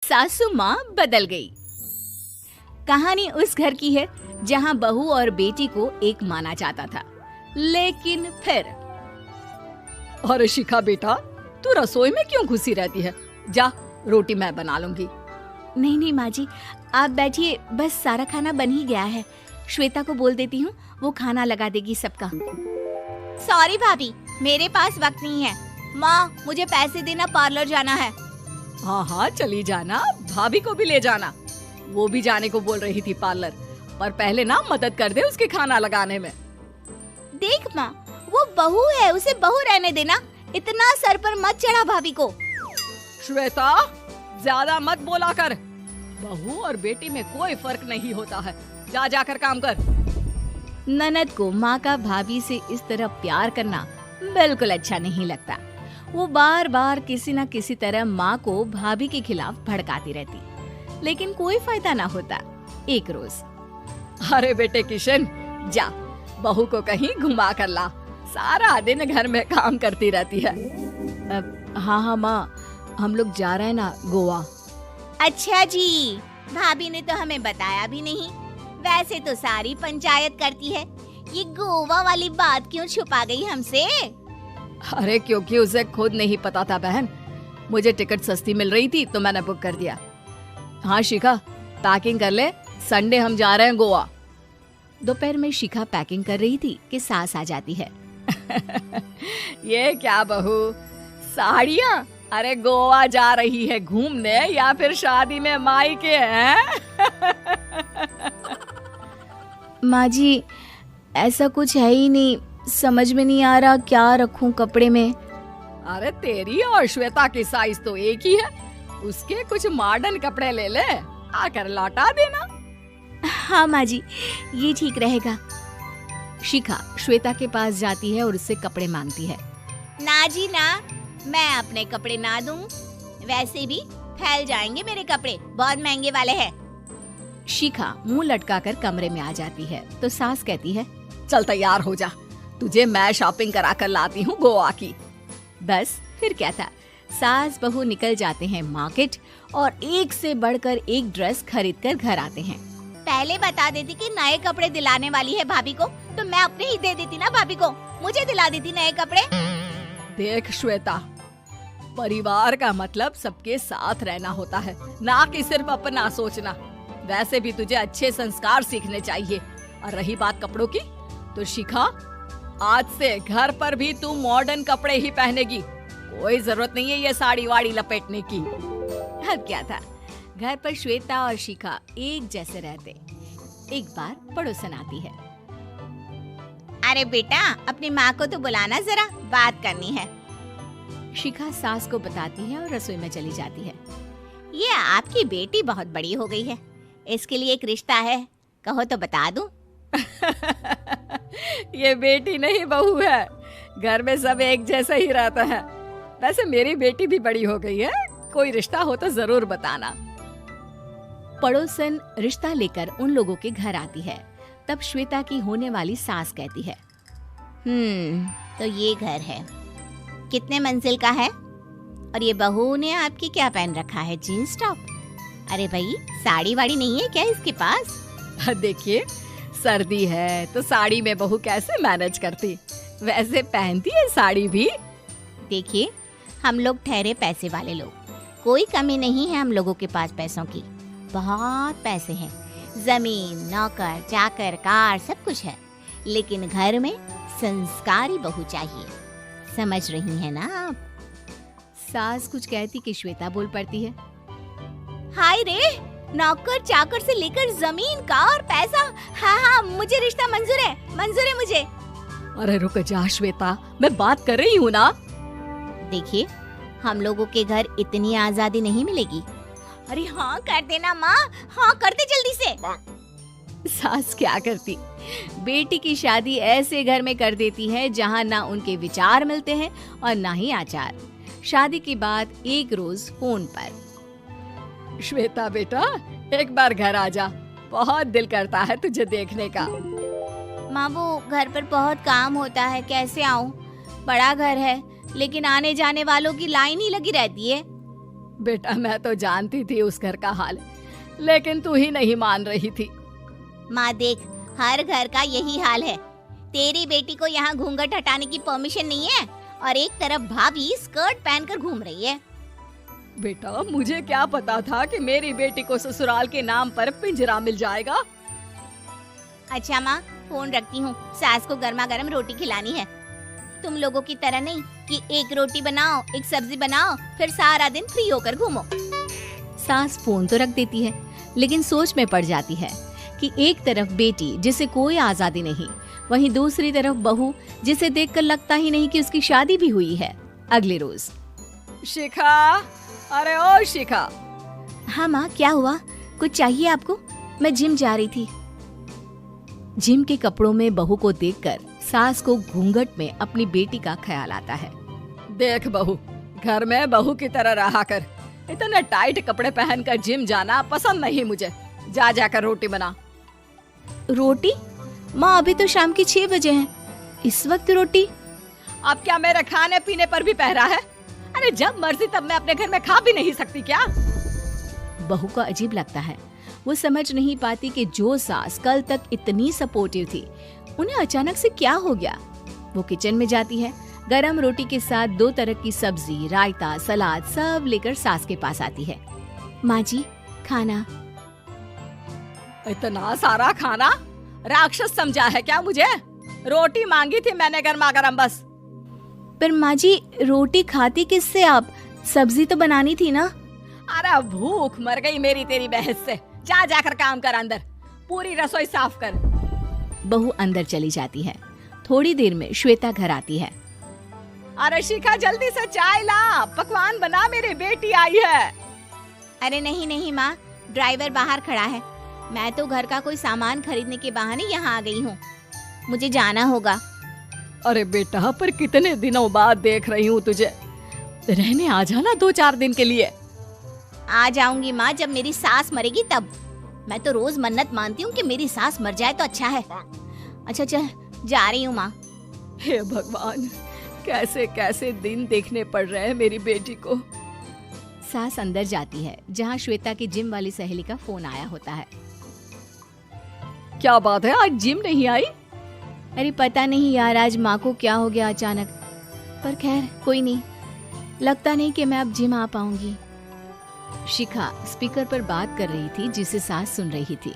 सासू माँ बदल गई। कहानी उस घर की है जहाँ बहू और बेटी को एक माना जाता था, लेकिन फिर अरे शिखा बेटा, तू रसोई में क्यों घुसी रहती है? जा, रोटी मैं बना लूंगी। नहीं नहीं माँ जी, आप बैठिए, बस सारा खाना बन ही गया है। श्वेता को बोल देती हूँ, वो खाना लगा देगी सबका। सॉरी भाभी, मेरे पास वक्त नहीं है। माँ, मुझे पैसे देना, पार्लर जाना है। हाँ हाँ चली जाना, भाभी को भी ले जाना। वो भी जाने को बोल रही थी पार्लर, पर पहले ना मदद कर दे उसके खाना लगाने में। देख माँ, वो बहू है, उसे बहू रहने देना, इतना सर पर मत चढ़ा भाभी को। श्वेता, ज्यादा मत बोला कर। बहू और बेटी में कोई फर्क नहीं होता है। जा जाकर काम कर। ननद को माँ का भाभी से इस तरह प्यार करना बिल्कुल अच्छा नहीं लगता। वो बार बार किसी न किसी तरह माँ को भाभी के खिलाफ भड़काती रहती, लेकिन कोई फायदा ना होता। एक रोज, अरे बेटे किशन, जा बहू को कहीं घुमा कर ला। सारा दिन घर में काम करती रहती है। हाँ हाँ माँ, हम लोग जा रहे हैं ना गोवा। अच्छा जी, भाभी ने तो हमें बताया भी नहीं। वैसे तो सारी पंचायत करती है, ये गोवा वाली बात क्यों छुपा गई हमसे? अरे क्योंकि उसे खुद नहीं पता था बहन। मुझे टिकट सस्ती मिल रही थी तो मैंने बुक कर दिया। हाँ शिखा, पैकिंग कर ले, संडे हम जा रहे हैं गोवा। दोपहर में शिखा पैकिंग कर रही थी कि सास आ जाती है। ये क्या बहू, साड़ियाँ? अरे गोवा जा रही है घूमने या फिर शादी में मायके हैं? माँ जी, ऐसा कुछ है ही नहीं, समझ में नहीं आ रहा क्या रखूं कपड़े में। अरे तेरी और श्वेता की साइज तो एक ही है। उसके कुछ मॉडर्न कपड़े ले ले, आकर लौटा देना। हाँ माँ जी, ये ठीक रहेगा। शिखा श्वेता के पास जाती है और उससे कपड़े मांगती है। ना जी ना, मैं अपने कपड़े ना दूं, वैसे भी फैल जाएंगे मेरे कपड़े, बहुत महंगे वाले हैं। शिखा मुंह लटकाकर कमरे में आ जाती है तो सास कहती है, चल तैयार हो जा, तुझे मैं शॉपिंग करा कर लाती हूँ गोवा की। बस फिर क्या था, सास बहू निकल जाते हैं मार्केट और एक से बढ़कर एक ड्रेस खरीद कर घर आते हैं। पहले बता देती कि नए कपड़े दिलाने वाली है भाभी को, तो मैं अपने ही दे देती ना भाभी को, मुझे दिला देती नए कपड़े। देख श्वेता, परिवार का मतलब सबके साथ रहना होता है, ना कि सिर्फ अपना सोचना। वैसे भी तुझे अच्छे संस्कार सीखने चाहिए। और रही बात कपड़ों की, तो शिखा, आज से घर पर भी तू मॉडर्न कपड़े ही पहनेगी। कोई जरूरत नहीं है ये साड़ी वाड़ी लपेटने की। अब क्या था, घर पर श्वेता और शिखा एक जैसे रहते। एक बार पड़ोसन आती है। अरे बेटा, अपनी माँ को तो बुलाना, जरा बात करनी है। शिखा सास को बताती है और रसोई में चली जाती है। ये आपकी बेटी बहुत बड़ी हो गई है, इसके लिए एक रिश्ता है, कहो तो बता दूं। ये बेटी नहीं बहू है, घर में सब एक जैसा ही रहता है। वैसे मेरी बेटी भी बड़ी हो गई है, कोई रिश्ता हो तो जरूर बताना। पड़ोसन रिश्ता लेकर उन लोगों के घर आती है। तब श्वेता की होने वाली सास कहती है, तो ये घर है, कितने मंजिल का है? और ये बहू ने आपकी क्या पहन रखा है, जीन्स टॉप? अरे भाई, साड़ी वाड़ी नहीं है क्या इसके पास? देखिए, सर्दी है तो साड़ी में बहू कैसे मैनेज करती, वैसे पहनती है साड़ी भी। देखिए, हम लोग ठहरे पैसे वाले लोग, कोई कमी नहीं है हम लोगों के पास पैसों की, बहुत पैसे हैं, जमीन, नौकर चाकर, कार, सब कुछ है, लेकिन घर में संस्कारी बहू चाहिए। समझ रही हैं ना आप? सास कुछ कहती कि श्वेता बोल पड़ती है, हाय रे, नौकर चाकर से लेकर जमीन, कार, पैसा, हाँ, मुझे रिश्ता मंजूर है मुझे। अरे रुक जा श्वेता, मैं बात कर रही हूँ ना। देखिए, हम लोगों के घर इतनी आजादी नहीं मिलेगी। अरे हाँ कर देना माँ, हाँ कर दे जल्दी से। सास क्या करती, बेटी की शादी ऐसे घर में कर देती है जहाँ ना उनके विचार मिलते हैं और ना ही आचार। शादी के बाद एक रोज फोन पर, श्वेता बेटा, एक बार घर आ जा, बहुत दिल करता है तुझे देखने का। माँ, वो घर पर बहुत काम होता है, कैसे आऊँ? बड़ा घर है, लेकिन आने जाने वालों की लाइन ही लगी रहती है। बेटा मैं तो जानती थी उस घर का हाल, लेकिन तू ही नहीं मान रही थी। माँ देख, हर घर का यही हाल है। तेरी बेटी को यहाँ घूंघट हटाने की परमिशन नहीं है और एक तरफ भाभी स्कर्ट पहनकर घूम रही है। बेटा मुझे क्या पता था कि मेरी बेटी को ससुराल के नाम पर पिंजरा मिल जाएगा। अच्छा माँ, फोन रखती हूँ, सास को गर्मा गर्म रोटी खिलानी है। तुम लोगों की तरह नहीं कि एक रोटी बनाओ, एक सब्जी बनाओ, फिर सारा दिन फ्री होकर घूमो। सास फोन तो रख देती है, लेकिन सोच में पड़ जाती है कि एक तरफ बेटी जिसे कोई आजादी नहीं, वहीं दूसरी तरफ बहू जिसे देखकर लगता ही नहीं कि उसकी शादी भी हुई है। अगले रोज। शिखा, अरे ओ शिखा। हाँ माँ, क्या हुआ? कुछ चाहिए आपको? मैं जिम जा रही थी। जिम के कपड़ों में बहू को देखकर सास को घूंघट में अपनी बेटी का ख्याल आता है। देख बहू, घर में बहू की तरह रहा कर। इतने टाइट कपड़े पहनकर जिम जाना पसंद नहीं मुझे। जा जाकर रोटी बना। रोटी? माँ अभी तो शाम के 6 बजे हैं, इस वक्त रोटी? अब क्या मेरे खाने पीने पर भी पहरा है? अरे जब मर्जी तब मैं अपने घर में खा भी नहीं सकती क्या? बहू को अजीब लगता है। वो समझ नहीं पाती कि जो सास कल तक इतनी सपोर्टिव थी, उन्हें अचानक से क्या हो गया। वो किचन में जाती है, गरम रोटी के साथ 2 तरह की सब्जी, रायता, सलाद सब लेकर सास के पास आती है। माँ जी, खाना। इतना सारा खाना? राक्षस समझा है क्या मुझे? रोटी मांगी थी मैंने गर्मा गर्म बस। पर माँ जी, रोटी खाती किससे आप? सब्जी तो बनानी थी ना। अरे भूख मर गई मेरी तेरी बहस से। जा जाकर काम कर, अंदर पूरी रसोई साफ कर। बहू अंदर चली जाती है। थोड़ी देर में श्वेता घर आती है। अरे शिखा, जल्दी से चाय ला, पकवान बना, मेरी बेटी आई है। अरे नहीं नहीं माँ, ड्राइवर बाहर खड़ा है। मैं तो घर का कोई सामान खरीदने के बहाने यहाँ आ गई हूँ, मुझे जाना होगा। अरे बेटा, पर कितने दिनों बाद देख रही हूँ तुझे, रहने आ जाना 2-4 दिन के लिए। आ जाऊंगी माँ, जब मेरी सास मरेगी तब। मैं तो रोज मन्नत मानती हूँ कि मेरी सास मर जाए तो अच्छा है। अच्छा चल, जा रही हूँ माँ। हे भगवान, कैसे कैसे दिन देखने पड़ रहे हैं मेरी बेटी को। सास अंदर जाती है, जहाँ श्वेता की जिम वाली सहेली का फोन आया होता है। क्या बात है, आज जिम नहीं आई? अरे पता नहीं यार, आज माँ को क्या हो गया अचानक। पर खैर कोई नहीं, लगता नहीं कि मैं अब जिम आ पाऊंगी। शिखा स्पीकर पर बात कर रही थी, जिसे सास सुन रही थी।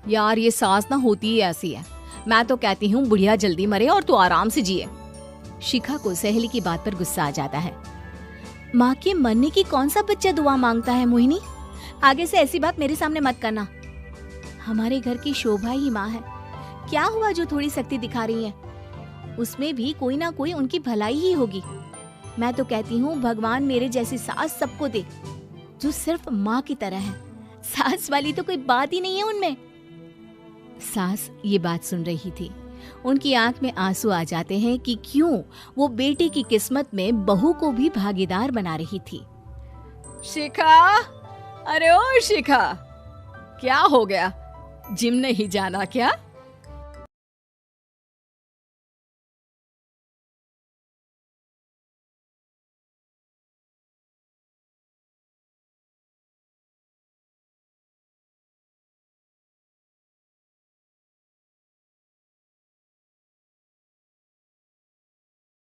यार ये सास ना होती ही ऐसी है। मैं तो कहती हूँ बुढ़िया जल्दी मरे और तू आराम से जिए। शिखा को सहेली की बात पर गुस्सा आ जाता है। माँ के मरने की कौन सा बच्चा दुआ मांगता है मोहिनी? आगे से ऐसी बात मेरे सामने मत करना। हमारे घर की शोभा ही माँ है। क्या हुआ जो थोड़ी सख्ती दिखा रही है? उसमें भी कोई ना कोई उनकी भलाई ही होगी। मैं तो कहती हूँ भगवान मेरे जैसी सास सबको दे, जो सिर्फ माँ की तरह है। सास वाली तो कोई बात ही नहीं है उनमें। सास ये बात सुन रही थी। उनकी आंख में आंसू आ जाते हैं कि क्यों वो बेटी की किस्मत में बहू को भी भागीदार बना रही थी। शिखा, अरे ओ शिखा, क्या हो गया? जिम नहीं जाना क्या?